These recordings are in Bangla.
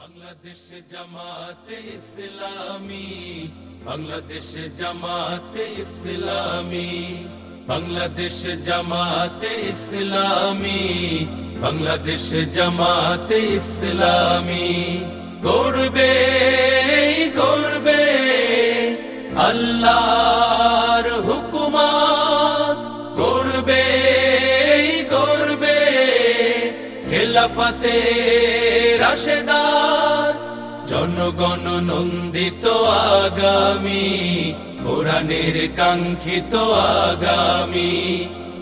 বাংলাদেশ জামাতে ইসলামী, বাংলাদেশ জামাতে ইসলামী, বাংলাদেশ জামাতে ইসলামী, বাংলাদেশ জামাতে ইসলামী। গড়বে গড়বে আল্লাহর হুকুমত, গড়বে গড়বে খেলাফতে রাশেদার, জনগণ নন্দিত আগামী, কোরআনের কাঙ্ক্ষিত আগামী,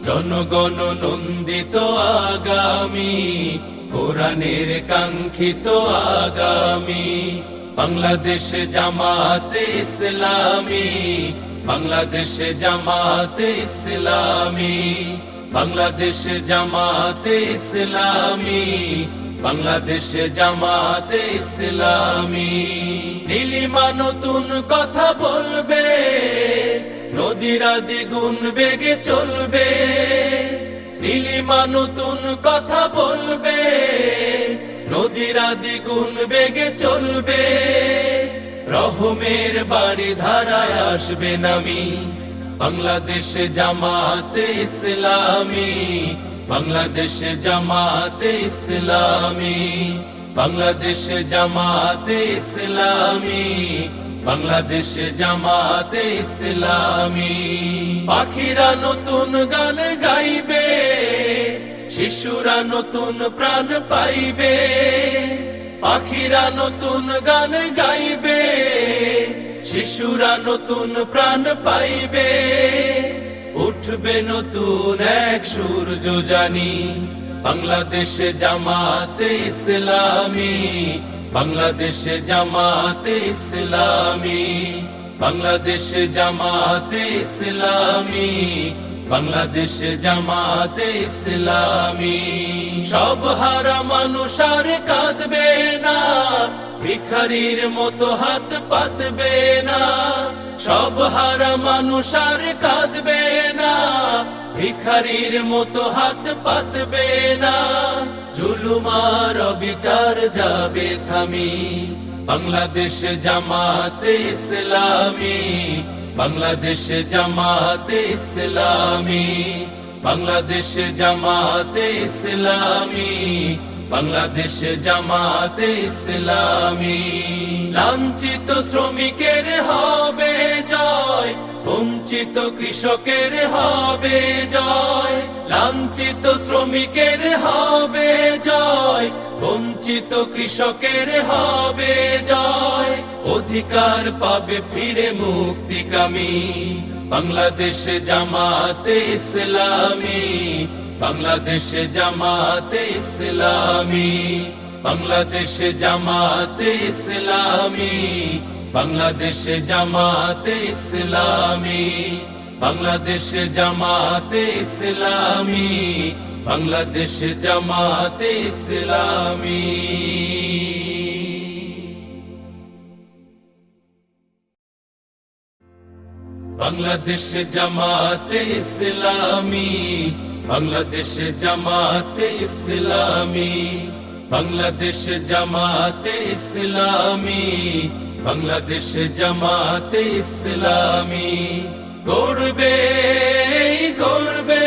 জনগণ নন্দিত আগামী, কোরআনের কাঙ্ক্ষিত আগামী। বাংলাদেশ জামাতে ইসলামী, বাংলাদেশ জামাতে ইসলামী, বাংলাদেশ জামাতে ইসলামী, বাংলাদেশ জামাতে ইসলামী। নীলিমা নতুন কথা বলবে, নদীরা দ্বিগুণ বেগে চলবে। নীলিমা নতুন কথা বলবে, নদীরা দ্বিগুণ বেগে চলবে। রহমের বাড়ি ধারায় আসবে নামি, বাংলাদেশ জামাতে ইসলামী, বাংলাদেশ জামাতে ইসলামী, বাংলাদেশ জামাতে ইসলামী, বাংলাদেশ জামাতে ইসলামী। পাখিরা নতুন গান গাইবে, শিশুরা নতুন প্রাণ পাইবে। পাখিরা নতুন গান গাইবে, শিশুরা নতুন প্রাণ পাইবে। উঠবে নতুন এক সূর্য জানি, বাংলাদেশ জামাতে ইসলামী, বাংলাদেশ জামাতে ইসলামী, বাংলাদেশ জামাতে ইসলামী, বাংলাদেশ জামাতে ইসলামী। সব হারা মানুষ আর কাঁদবে না, ভিখারির মতো হাত পাতবে না। সব হারা মানুষ আর কাঁদবে না, ভিখারির মতো হাত পাতবে না। জুলুমার বিচার যাবে থামি, বাংলাদেশ জামাতে ইসলামী, বাংলাদেশ জামাতে ইসলামী, বাংলাদেশ জামাতে ইসলামী, বাংলাদেশ জামাতে ইসলামী। লাঞ্ছিত শ্রমিকের হবে জয়, বঞ্চিত কৃষকের হবে জয়। লাঞ্ছিত শ্রমিকের হবে জয়, বঞ্চিত কৃষকের হবে জয়। অধিকার পাবে ফিরে মুক্তিকামী, বাংলাদেশ জামাতে ইসলামী, বাংলাদেশ জামাতে ইসলামী, বাংলাদেশ জামাতে ইসলামী, বাংলাদেশ জামাতে ইসলামী, বাংলাদেশ জামাতে ইসলামী, বাংলাদেশ জামাতে ইসলামী। বাংলাদেশ জামাতে ইসলামী, বাংলাদেশ জামাতে ইসলামী, বাংলাদেশ জামাতে ইসলামী, বাংলাদেশ জামাতে ইসলামী। গড়বে গড়বে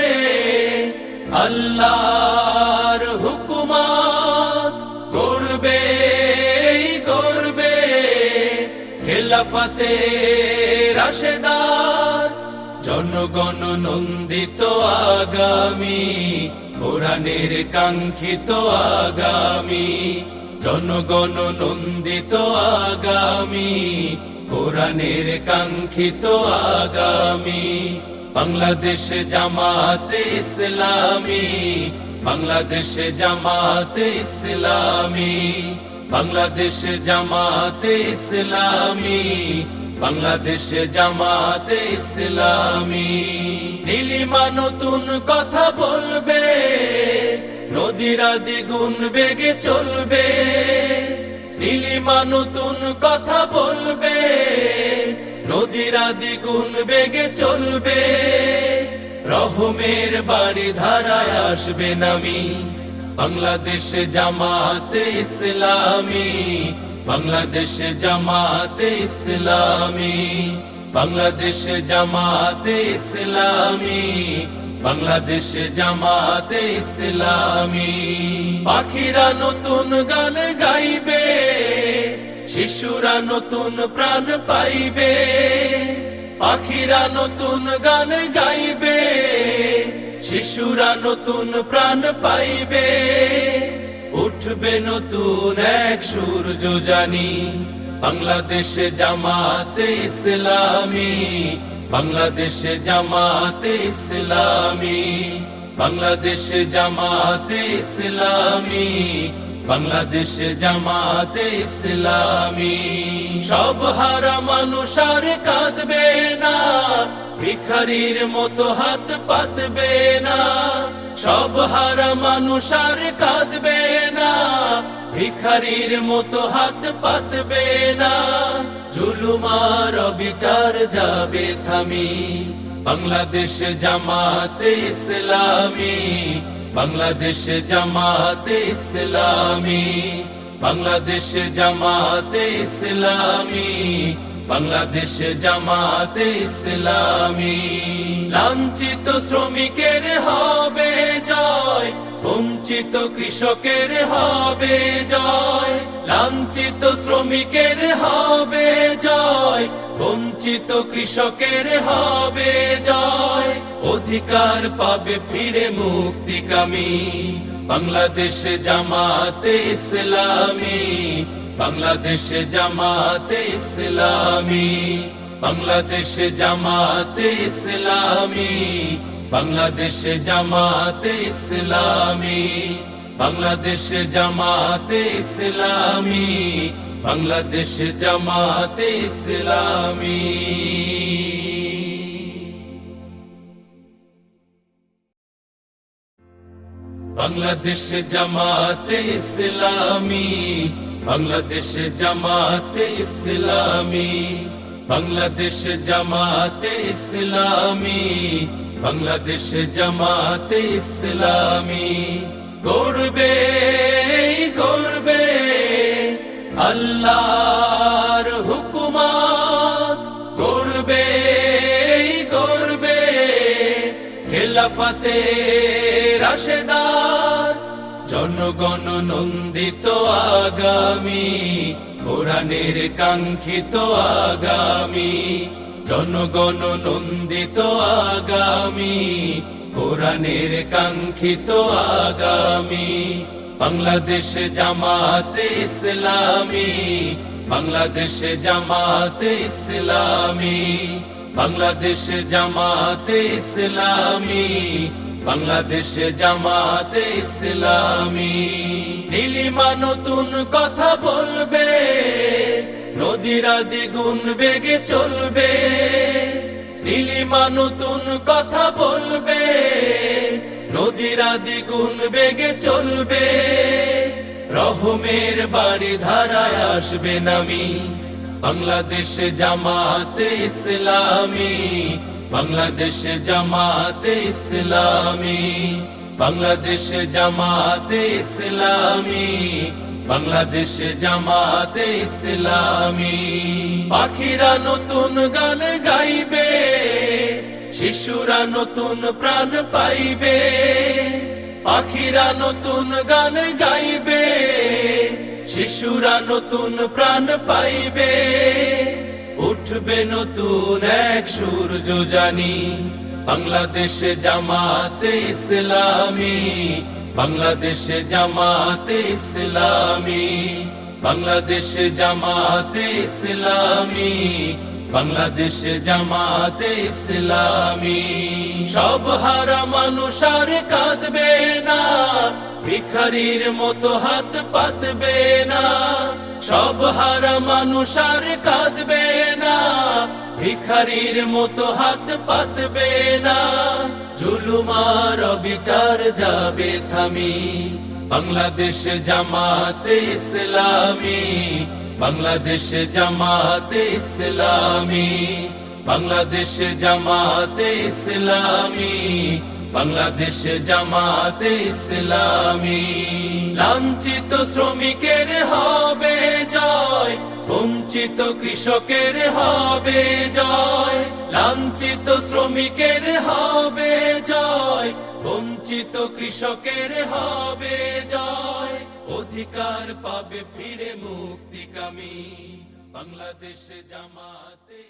আল্লাহর হুকুমত, গড়বে গড়বে খেলাফতে রাশেদার, জনগণ নন্দিত আগামী, কোরআনের কাঙ্ক্ষিত আগামী, জনগণ নন্দিত আগামী, কোরআনের কাঙ্ক্ষিত আগামী। বাংলাদেশ জামাতে ইসলামী, বাংলাদেশ জামাতে ইসলামী, বাংলাদেশ জামাতে ইসলামী, বাংলাদেশ জামাতে ইসলামী। নীলিমা নতুন কথা বলবে, নদীরা দ্বিগুণ বেগে চলবে। নীলিমা নতুন কথা বলবে, নদীরা দ্বিগুণ বেগে চলবে। রহমের বাড়ি ধারায় আসবে নামি, বাংলাদেশ জামাতে ইসলামী, বাংলাদেশ জামাতে ইসলামী, বাংলাদেশ জামাতে ইসলামী, বাংলাদেশ জামাতে ইসলামী। পাখিরা নতুন গান গাইবে, শিশুরা নতুন প্রাণ পাইবে। পাখিরা নতুন গান গাইবে, শিশুরা নতুন প্রাণ পাইবে। উঠবে নতুন এক সূর্য জানি, বাংলাদেশ জামাতে ইসলামী, বাংলাদেশ জামাতে ইসলামী, বাংলাদেশ জামাতে ইসলামী, বাংলাদেশ জামাতে ইসলামী। সব হারা মানুষ আর কাঁদবে না, ভিখারির মতো হাত পাতবে না। সব হারা মানুষ আর কাঁদবে না, ভিখারির মতো হাত পাতবে না। জুলুম আর অবিচার যাবে থামি, বাংলাদেশ জামাতে ইসলামী, বাংলাদেশ জামাতে ইসলামী, বাংলাদেশ জামাতে ইসলামী, বাংলাদেশ জামাতে ইসলামী। লাঞ্ছিত শ্রমিকের হবে জয়, বঞ্চিত কৃষকের হবে জয়। লাঞ্ছিত শ্রমিকের হবে জয়, বঞ্চিত কৃষকের হবে জয়। অধিকার পাবে ফিরে মুক্তিকামী, বাংলাদেশ জামাতে ইসলামী, বাংলাদেশ জামাতে ইসলামী, বাংলাদেশ জামাতে ইসলামী, বাংলাদেশ জামাতে ইসলামী, বাংলাদেশ জামাতে ইসলামী, বাংলাদেশ জামাতে ইসলামী। বাংলাদেশ জামাতে ইসলামী, বাংলাদেশ জামাতে ইসলামী, বাংলাদেশ জামাতে ইসলামী, বাংলাদেশ জামাতে ইসলামী। গড়বে গড়বে আল্লাহর হুকুমত, গড়বে গড়বে খেলাফতে রাশেদার। জনগণ নন্দিত আগামী, কোরআনের কাঙ্ক্ষিত আগামী। জনগণ নন্দিত আগামী, কোরআনের কাঙ্ক্ষিত আগামী। বাংলাদেশ জামাতে ইসলামী, বাংলাদেশ জামাতে ইসলামী, বাংলাদেশ জামাতে ইসলামী, বাংলাদেশ জামাতে ইসলামী। নীলিমা নতুন কথা বলবে, নদীরা দ্বিগুণ বেগে চলবে। নীলিমা নতুন কথা বলবে, নদীরা দ্বিগুণ বেগে চলবে। রহমের বাড়ি ধারায় আসবে নামি, বাংলাদেশ জামাতে ইসলামী, বাংলাদেশ জামাতে ইসলামী, বাংলাদেশ জামাতে ইসলামী, বাংলাদেশ জামাতে ইসলামী। পাখিরা নতুন গান গাইবে, শিশুরা নতুন প্রাণ পাইবে। পাখিরা নতুন গান গাইবে, শিশুরা নতুন প্রাণ পাইবে। উঠবে নতুন এক সূর্য জানি, বাংলাদেশ জামাতে ইসলামী, বাংলাদেশ জামাতে ইসলামী, বাংলাদেশ জামাতে ইসলামী, বাংলাদেশ জামাতে ইসলামী। সব হারা মানুষ আর কাঁদবে না, ভিখারির মতো হাত পাতবে না। সব হারা মানুষ আর কাঁদবে না, ভিখারির মতো হাত পাতবে না। জুলুম আর অবিচার যাবে থামি, বাংলাদেশ জামাতে ইসলামী, বাংলাদেশ জামাতে ইসলামী, বাংলাদেশ জামাতে ইসলামী, বাংলাদেশ জামাতে ইসলামী। লাঞ্ছিত শ্রমিকের হবে জয়, বঞ্চিত কৃষকের হবে জয়। লাঞ্ছিত শ্রমিকের হবে জয়, বঞ্চিত কৃষকের হবে জয়। অধিকার পাবে ফিরে মুক্তিকামী, বাংলাদেশ জামাতে